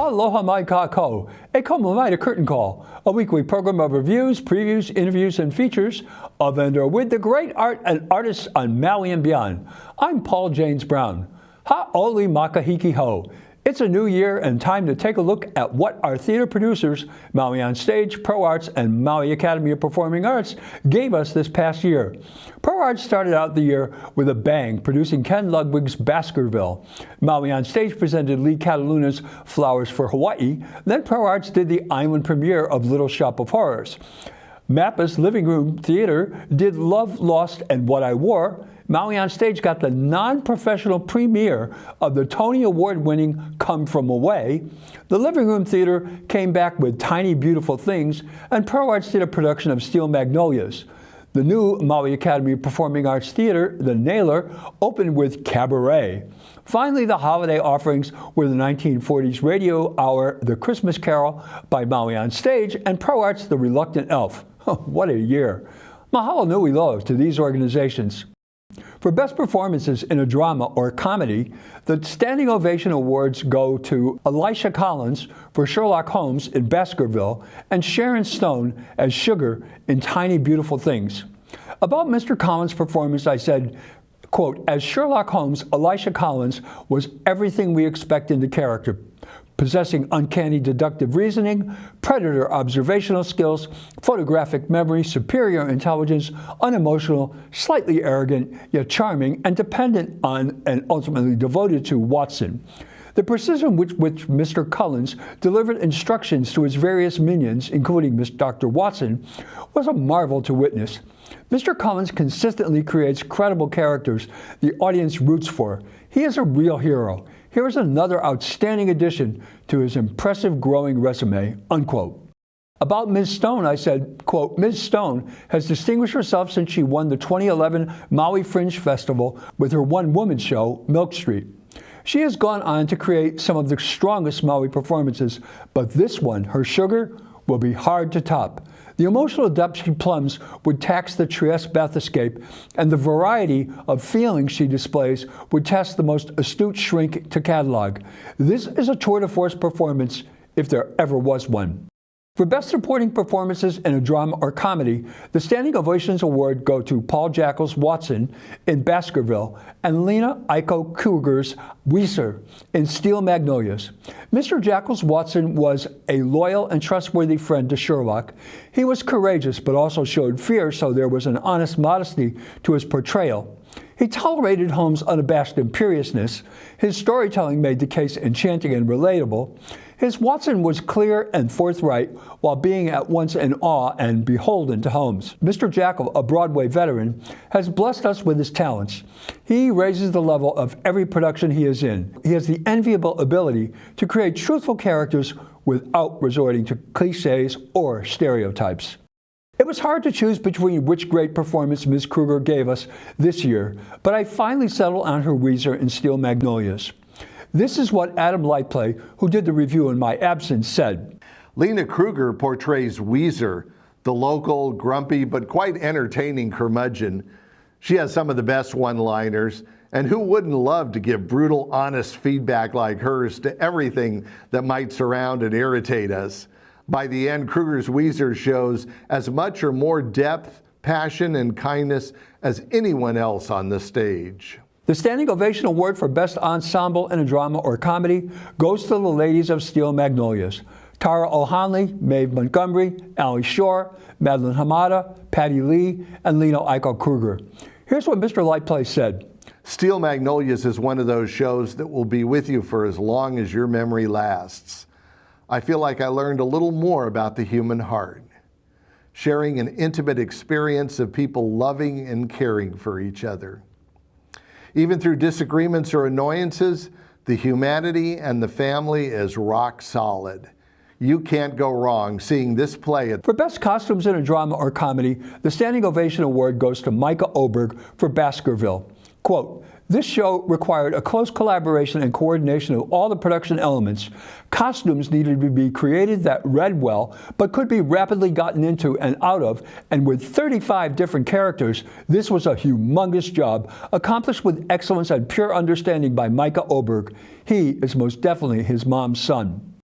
Aloha mai kako, e komo mai to Curtain Call, a weekly program of reviews, previews, interviews, and features of and or with the great art and artists on Maui and beyond. I'm Paul James Brown. Ha'oli makahiki ho. It's a new year and time to take a look at what our theater producers, Maui On Stage, Pro Arts, and Maui Academy of Performing Arts gave us this past year. Pro Arts started out the year with a bang, producing Ken Ludwig's Baskerville. Maui On Stage presented Lee Cataluna's Flowers for Hawaii. Then Pro Arts did the island premiere of Little Shop of Horrors. Mappa's Living Room Theater did Love, Lost, and What I Wore. Maui On Stage got the non-professional premiere of the Tony Award-winning Come From Away. The Living Room Theater came back with Tiny Beautiful Things, and Pro Arts did a production of Steel Magnolias. The new Maui Academy of Performing Arts Theater, The Nailer, opened with Cabaret. Finally, the holiday offerings were the 1940s radio hour The Christmas Carol by Maui On Stage and Pro Arts' The Reluctant Elf. What a year. Mahalo nui loa to these organizations. For best performances in a drama or comedy, the Standing Ovation Awards go to Elisha Collins for Sherlock Holmes in Baskerville and Sharon Stone as Sugar in Tiny Beautiful Things. About Mr. Collins' performance, I said, quote, as Sherlock Holmes, Elisha Collins was everything we expect in the character, possessing uncanny deductive reasoning, predator observational skills, photographic memory, superior intelligence, unemotional, slightly arrogant, yet charming, and dependent on and ultimately devoted to Watson. The precision with which Mr. Collins delivered instructions to his various minions, including Dr. Watson, was a marvel to witness. Mr. Collins consistently creates credible characters the audience roots for. He is a real hero. Here is another outstanding addition to his impressive growing resume, unquote. About Ms. Stone, I said, quote, Ms. Stone has distinguished herself since she won the 2011 Maui Fringe Festival with her one-woman show, Milk Street. She has gone on to create some of the strongest Maui performances, but this one, her Sugar, will be hard to top. The emotional depth she plumbs would tax the Trieste bathyscape, and the variety of feelings she displays would test the most astute shrink to catalog. This is a tour de force performance, if there ever was one. For Best Supporting Performances in a Drama or Comedy, the Standing Ovations Award go to Paul Jackal's Watson in Baskerville and Lena Aiko Kruger's Weiser in Steel Magnolias. Mr. Jackal's Watson was a loyal and trustworthy friend to Sherlock. He was courageous but also showed fear, so there was an honest modesty to his portrayal. He tolerated Holmes' unabashed imperiousness. His storytelling made the case enchanting and relatable. His Watson was clear and forthright while being at once in awe and beholden to Holmes. Mr. Jackal, a Broadway veteran, has blessed us with his talents. He raises the level of every production he is in. He has the enviable ability to create truthful characters without resorting to cliches or stereotypes. It was hard to choose between which great performance Ms. Kruger gave us this year, but I finally settled on her Weiser in Steel Magnolias. This is what Adam Lightplay, who did the review in my absence, said. Lena Kruger portrays Weiser, the local, grumpy, but quite entertaining curmudgeon. She has some of the best one-liners, and who wouldn't love to give brutal, honest feedback like hers to everything that might surround and irritate us? By the end, Kruger's Weiser shows as much or more depth, passion, and kindness as anyone else on the stage. The Standing Ovation Award for Best Ensemble in a Drama or Comedy goes to the ladies of Steel Magnolias. Tara O'Hanley, Maeve Montgomery, Ali Shore, Madeline Hamada, Patty Lee, and Lena Aiko Kruger. Here's what Mr. Lightplay said. Steel Magnolias is one of those shows that will be with you for as long as your memory lasts. I feel like I learned a little more about the human heart, sharing an intimate experience of people loving and caring for each other. Even through disagreements or annoyances, the humanity and the family is rock solid. You can't go wrong seeing this play. For Best Costumes in a Drama or Comedy, the Standing Ovation Award goes to Micah Oberg for Baskerville. Quote, this show required a close collaboration and coordination of all the production elements. Costumes needed to be created that read well, but could be rapidly gotten into and out of, and with 35 different characters, this was a humongous job, accomplished with excellence and pure understanding by Micah Oberg. He is most definitely his mom's son.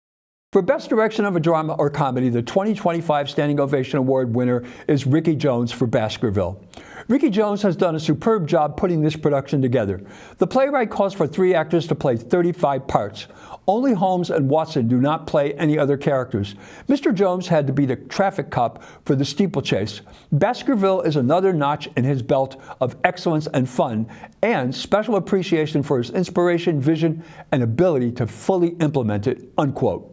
For Best Direction of a Drama or Comedy, the 2025 Standing Ovation Award winner is Ricky Jones for Baskerville. Ricky Jones has done a superb job putting this production together. The playwright calls for 3 actors to play 35 parts. Only Holmes and Watson do not play any other characters. Mr. Jones had to be the traffic cop for the steeplechase. Baskerville is another notch in his belt of excellence and fun, and special appreciation for his inspiration, vision, and ability to fully implement it, unquote.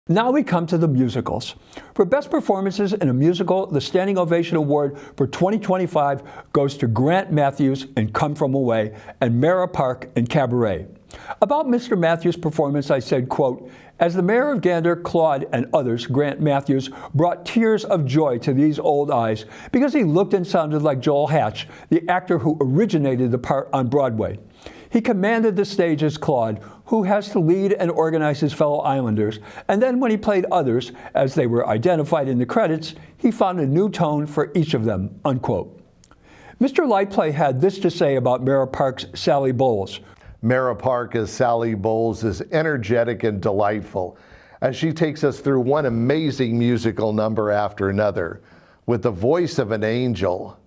Now we come to the musicals. For Best Performances in a Musical, the Standing Ovation Award for 2025 goes to Grant Matthews in Come From Away and Mara Park in Cabaret. About Mr. Matthews' performance, I said, quote, "As the mayor of Gander, Claude, and others, Grant Matthews brought tears of joy to these old eyes because he looked and sounded like Joel Hatch, the actor who originated the part on Broadway. He commanded the stage as Claude, who has to lead and organize his fellow islanders, and then when he played others, as they were identified in the credits, he found a new tone for each of them," unquote. Mr. Lightplay had this to say about Mara Park's Sally Bowles. Mara Park as Sally Bowles is energetic and delightful as she takes us through one amazing musical number after another with the voice of an angel.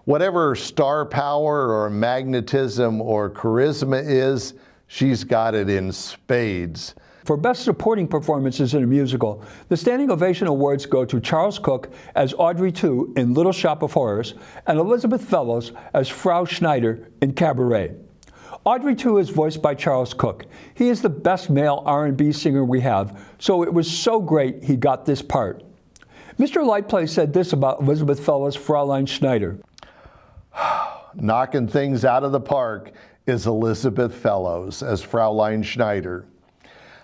Whatever her star power or magnetism or charisma is, she's got it in spades. For Best Supporting Performances in a Musical, the Standing Ovation Awards go to Charles Cook as Audrey II in Little Shop of Horrors and Elizabeth Fellows as Frau Schneider in Cabaret. Audrey II is voiced by Charles Cook. He is the best male R&B singer we have, so it was so great he got this part. Mr. Lightplay said this about Elizabeth Fellows' Fraulein Schneider. Knocking things out of the park is Elizabeth Fellows as Fraulein Schneider.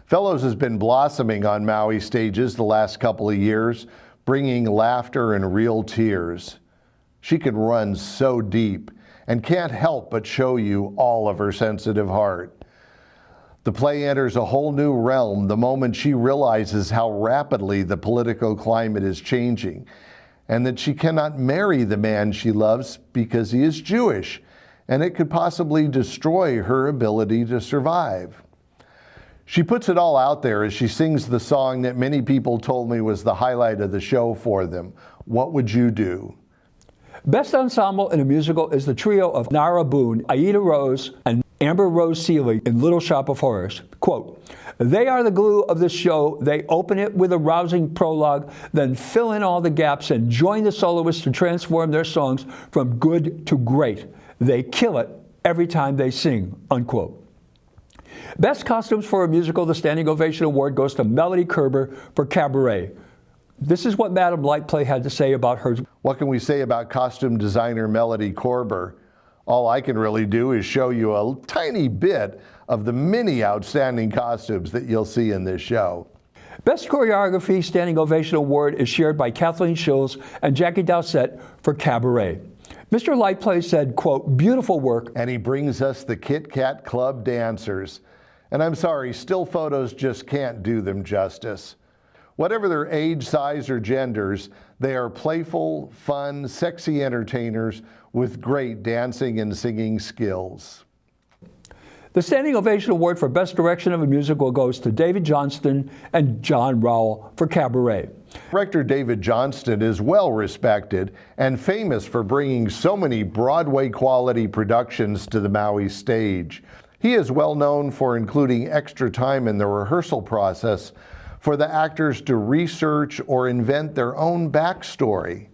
Fellows has been blossoming on Maui stages the last couple of years, bringing laughter and real tears. She can run so deep and can't help but show you all of her sensitive heart. The play enters a whole new realm the moment she realizes how rapidly the political climate is changing, and that she cannot marry the man she loves because he is Jewish, and it could possibly destroy her ability to survive. She puts it all out there as she sings the song that many people told me was the highlight of the show for them, What Would You Do? Best Ensemble in a Musical is the trio of Nara Boone, Aida Rose, and Amber Rose Seeley in Little Shop of Horrors. Quote, "They are the glue of the show. They open it with a rousing prologue, then fill in all the gaps and join the soloists to transform their songs from good to great. They kill it every time they sing," unquote. Best Costumes for a Musical, the Standing Ovation Award goes to Melody Kerber for Cabaret. This is what Madam Lightplay had to say about her. What can we say about costume designer Melody Kerber? All I can really do is show you a tiny bit of the many outstanding costumes that you'll see in this show. Best Choreography Standing Ovation Award is shared by Kathleen Schills and Jackie Dowsett for Cabaret. Mr. Lightplay said, quote, "Beautiful work." And he brings us the Kit Kat Club dancers. And I'm sorry, still photos just can't do them justice. Whatever their age, size, or genders, they are playful, fun, sexy entertainers with great dancing and singing skills. The Standing Ovation Award for Best Direction of a Musical goes to David Johnston and John Rowell for Cabaret. Director David Johnston is well respected and famous for bringing so many Broadway quality productions to the Maui stage. He is well known for including extra time in the rehearsal process for the actors to research or invent their own backstory,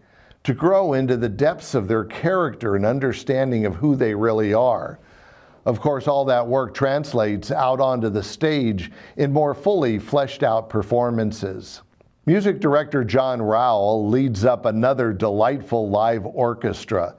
to grow into the depths of their character and understanding of who they really are. Of course, all that work translates out onto the stage in more fully fleshed out performances. Music director John Rowell leads up another delightful live orchestra.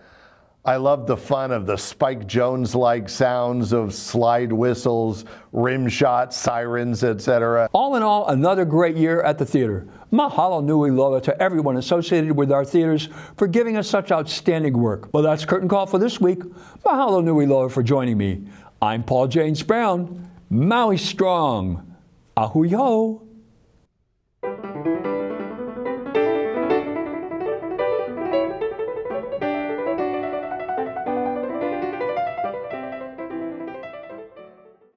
I love the fun of the Spike Jones-like sounds of slide whistles, rim shots, sirens, etc. All in all, another great year at the theater. Mahalo nui loa to everyone associated with our theaters for giving us such outstanding work. Well, that's Curtain Call for this week. Mahalo nui loa for joining me. I'm Paul James Brown. Maui strong. Ahui ho.